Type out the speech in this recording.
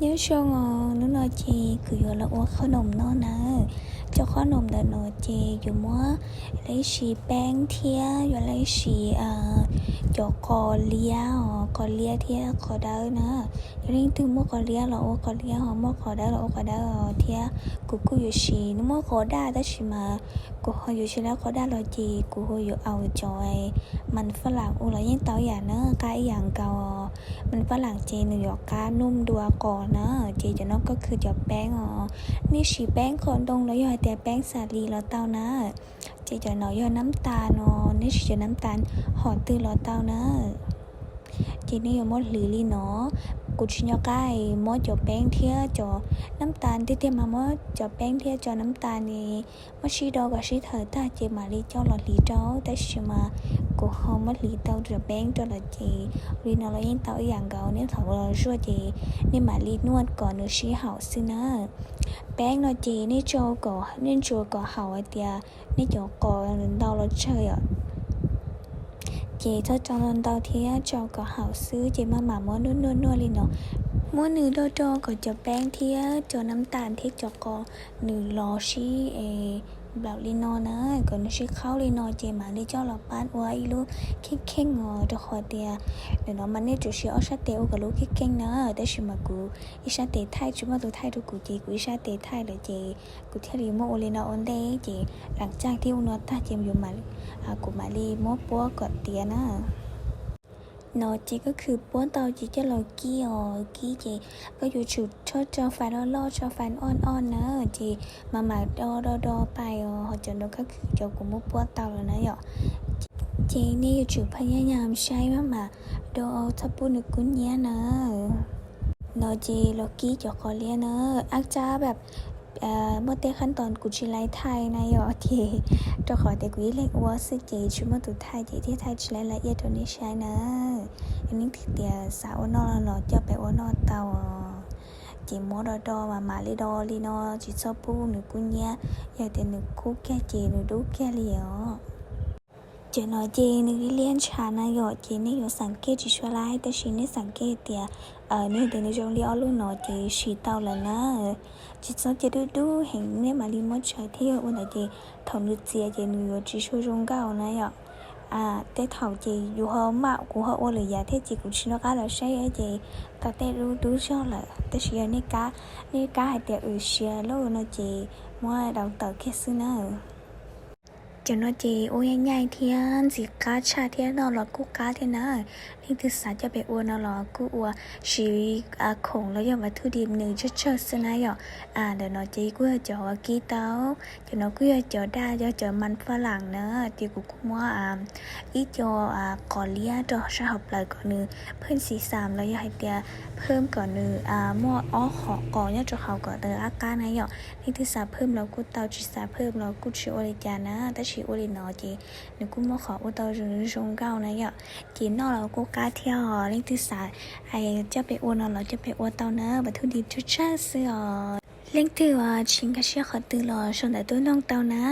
nhớ cho ngò nó nói chi cứ giờ là uống khói nồng nó nè cho khói nồng để nói chi dù mua lấy xì bánh thia rồi lấy xì cho cò lia thia cò đỡ nữa cho nên từ mua cò lia là uống cò lia họ mua cò đỡ thia cũng dù xì nó mua cò đa đó xì mà cũng họ dù xì là cò đa là chi cũng họ dù ao trời mình phải làm u lại những tao giả nữa cái dạng cầu mìnhฝรั่งจีนหยอกกานุ่มดัวก่อนนะจีจะน้องก็คือจะแป้งนี่ฉีแป้งก่อนตรงแล้วย่อยแต่แป้งสาลีแล้วเต้านะจีจะน้อยย่อยน้ำตาลนี่ฉีจะน้ำตาลหอมตื้อแล้วเต้านะจีนี่ย่อมดหรือลีเนาะกูชิญก้ายมดจะแป้งเทียจะน้ำตาลที่เทียมามดจะแป้งเทียจะน้ำตาลนี่มดชีดอกับชีเธอตาจีมาลีเจ้าหลอดลีเจ้าแต่ชิมากูหอมมดลีเต้าจะแป้งจะละจีลีนอเรายิ่งเต้าอย่างเก่าเนี่ยเขาเราช่วยจีนี่มาลีนวดก่อนหรือชีเห่าซินะแป้งเนาะจีนี่โจก่อนี่โจก่อเห่าไอเดียนี่โจก่อเราเราเชยchị cho lần đầu thì cho có hảo xứ chị mà mua nua lên nó mua nửa đôi cho có cho bánh thì choน้ำตาลที่cho có nửa lò xí bảo lên nó nữa còn nó xí khâu lên nó chị mà đi cho là bán uai luôn khét ngò cho khỏi tiền để nó mà nên chủ sĩ ở sát tiêu cả lúc khét nữa để xem mà cụ ít sát tệ thay chúng mà tôi thay được cụ chị cụ ít sát tệ thay là chị cụ theo đi mua lên nó ổn đấy chịหลังจากที่nó ta chị dùng mà cụ mà đi mua búa cọt tiền á nó chỉ cóคือป้วนเตาจีจะเรากี้จีก็อยู่จุดชอบไฟล่อชอบไฟอ่อนนะจีมาดอไปเขาจะนึกก็คือจะกูมุป้วนเตาแล้วนะจีนี่อยู่จุดพยายามใช้มาดอทับปูนึกกุ้นเนี้ยนะnóจีเรากี้จะขอเลี้ยนะอาจจะแบบเมื่อเตะขั้นตอนกุชิไลไทยนะทีจะขอแต่กุยเล็กว่าสิจีชุมาตุไทยจีที่ไทยชิไลละเอียดตัวนี้ใช่นะอันนี้ถือเดียสาวนอหล่อจะไปว่านอเตาจีมอดอมาลีดอลีนอจีชอบปูหนูกุญแยอยากแต่หนูคุกแก่จีหนูดูแก่เหลียวเจนอจีนึกเลี้ยนชานะจีนี่อยู่สังเกตจีชัวไลแต่ชีนี่สังเกตเดียนี่เดี๋ยวนี้จงเลี้ยลูกหนอจีชีเตาแล้วนะจีซ้อจะดูเห็นเนี่ยมาลีมดใช้เที่ยววันไหนจีถอนดูเจียจีหนูอยู่จีช่วยจงเก้านะแต่ถอจีอยู่ห้องมากูห้องเลยอยากเที่ยวจีกูชิโนก้าแล้วใช่จีแต่ดูชอบเลยแต่เชียนี่ก้าให้เดี๋ยวเชียลูกนะจีมั่วดาวเต๋อแค่ซื้อนะcho nó chỉ ôi nhai thiên chỉ cá cha thiên nó là cú cá thiên nào nên từ sáng cho bé uo nó là cú uo chỉ khổng nó giờ mà thu điểm nữ cho chơi xin ai để nó chỉ cú cho kỹ táo cho nó cú cho đa cho man pha làng nữa thì cú mua ít cho cỏ lia cho sao học lại còn nữ พิ่นสี3แล้วอยากให้เตียเพิ่มก่อนนึมั่วขอก่อนเนี่ยจะเขาก่อนเตออาการนะนี่ที่สาเพิ่มแล้วกูเตาจีสาเพิ่มแล้วกูชิโอริจานะแต่ชิโอรินอจีนึกกูมั่วขออุตาจนชงเก้านะจีนอแล้วกูกาเที่ยวนี่ที่สาไอจะไปอ้วนเราจะไปอ้วนเตานะบัตถุดิบชุดชาเสือเลี้ยงตัวชิงกระเชียขอตื่นรอชนแต่ตัวน้องเตานะ